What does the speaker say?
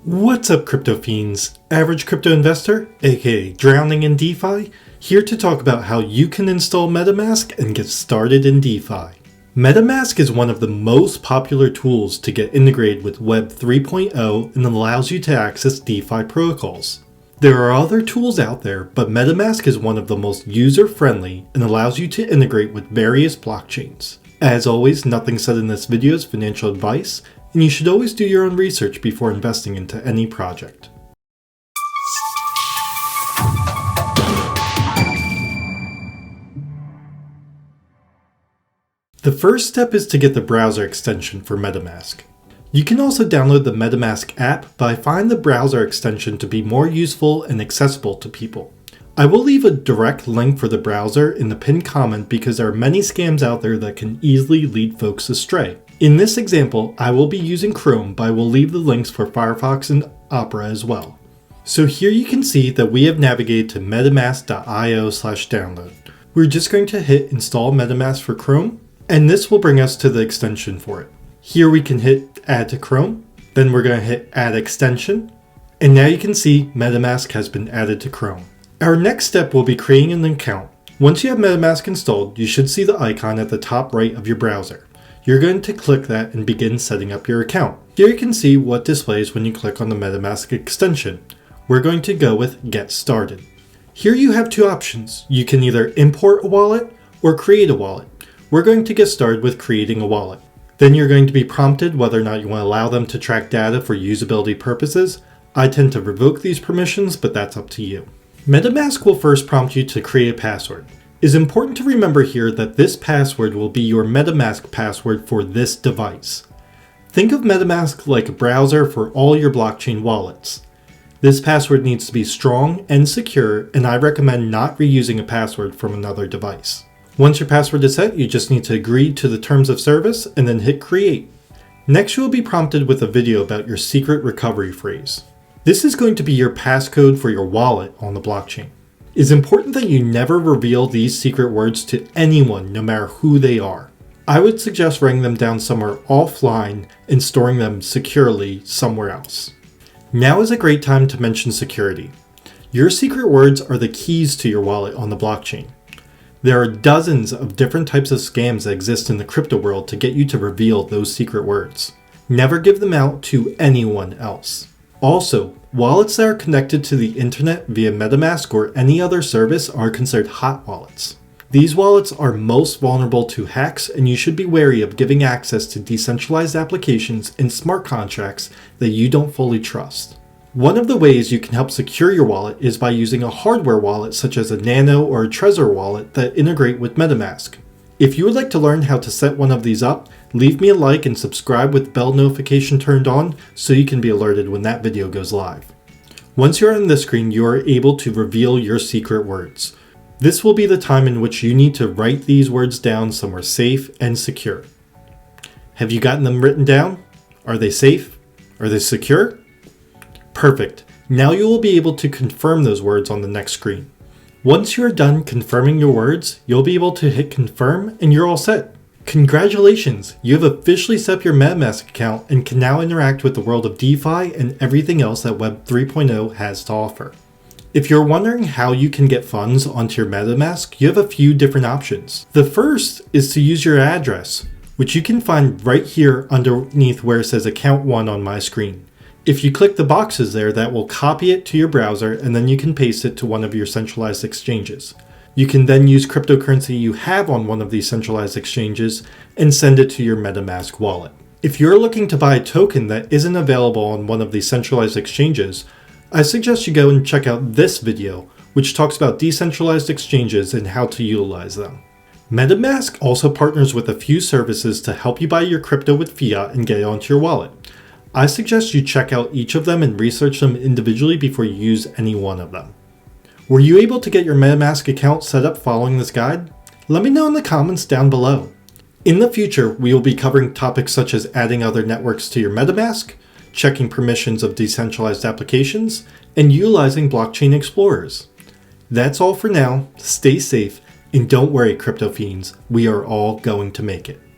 What's up, crypto fiends? Average crypto investor, aka drowning in DeFi, here to talk about how you can install Metamask and get started in DeFi. Metamask is one of the most popular tools to get integrated with Web 3.0 and allows you to access DeFi protocols. There are other tools out there, but Metamask is one of the most user-friendly and allows you to integrate with various blockchains. As always, nothing said in this video is financial advice, and you should always do your own research before investing into any project. The first step is to get the browser extension for Metamask. You can also download the Metamask app, but I find the browser extension to be more useful and accessible to people. I will leave a direct link for the browser in the pinned comment because there are many scams out there that can easily lead folks astray. In this example, I will be using Chrome, but I will leave the links for Firefox and Opera as well. So here you can see that we have navigated to metamask.io/download. We're just going to hit install Metamask for Chrome, and this will bring us to the extension for it. Here we can hit add to Chrome, then we're going to hit add extension, and now you can see Metamask has been added to Chrome. Our next step will be creating an account. Once you have Metamask installed, you should see the icon at the top right of your browser. You're going to click that and begin setting up your account. Here you can see what displays when you click on the Metamask extension. We're going to go with Get Started. Here you have two options. You can either import a wallet or create a wallet. We're going to get started with creating a wallet. Then you're going to be prompted whether or not you want to allow them to track data for usability purposes. I tend to revoke these permissions, but that's up to you. Metamask will first prompt you to create a password. It is important to remember here that this password will be your Metamask password for this device. Think of Metamask like a browser for all your blockchain wallets. This password needs to be strong and secure, and I recommend not reusing a password from another device. Once your password is set, you just need to agree to the terms of service and then hit create. Next, you will be prompted with a video about your secret recovery phrase. This is going to be your passcode for your wallet on the blockchain. It is important that you never reveal these secret words to anyone, no matter who they are. I would suggest writing them down somewhere offline and storing them securely somewhere else. Now is a great time to mention security. Your secret words are the keys to your wallet on the blockchain. There are dozens of different types of scams that exist in the crypto world to get you to reveal those secret words. Never give them out to anyone else. Also, wallets that are connected to the internet via Metamask or any other service are considered hot wallets. These wallets are most vulnerable to hacks, and you should be wary of giving access to decentralized applications and smart contracts that you don't fully trust. One of the ways you can help secure your wallet is by using a hardware wallet such as a Nano or a Trezor wallet that integrate with Metamask. If you would like to learn how to set one of these up, leave me a like and subscribe with bell notification turned on so you can be alerted when that video goes live. Once you're on the screen, you are able to reveal your secret words. This will be the time in which you need to write these words down somewhere safe and secure. Have you gotten them written down? Are they safe? Are they secure? Perfect. Now you will be able to confirm those words on the next screen. Once you are done confirming your words, you'll be able to hit confirm and you're all set. Congratulations! You have officially set up your Metamask account and can now interact with the world of DeFi and everything else that Web 3.0 has to offer. If you're wondering how you can get funds onto your Metamask, you have a few different options. The first is to use your address, which you can find right here underneath where it says Account 1 on my screen. If you click the boxes there, that will copy it to your browser and then you can paste it to one of your centralized exchanges. You can then use cryptocurrency you have on one of these centralized exchanges and send it to your Metamask wallet. If you're looking to buy a token that isn't available on one of these centralized exchanges, I suggest you go and check out this video, which talks about decentralized exchanges and how to utilize them. Metamask also partners with a few services to help you buy your crypto with fiat and get it onto your wallet. I suggest you check out each of them and research them individually before you use any one of them. Were you able to get your Metamask account set up following this guide? Let me know in the comments down below. In the future, we will be covering topics such as adding other networks to your Metamask, checking permissions of decentralized applications, and utilizing blockchain explorers. That's all for now. Stay safe, and don't worry, crypto fiends, we are all going to make it.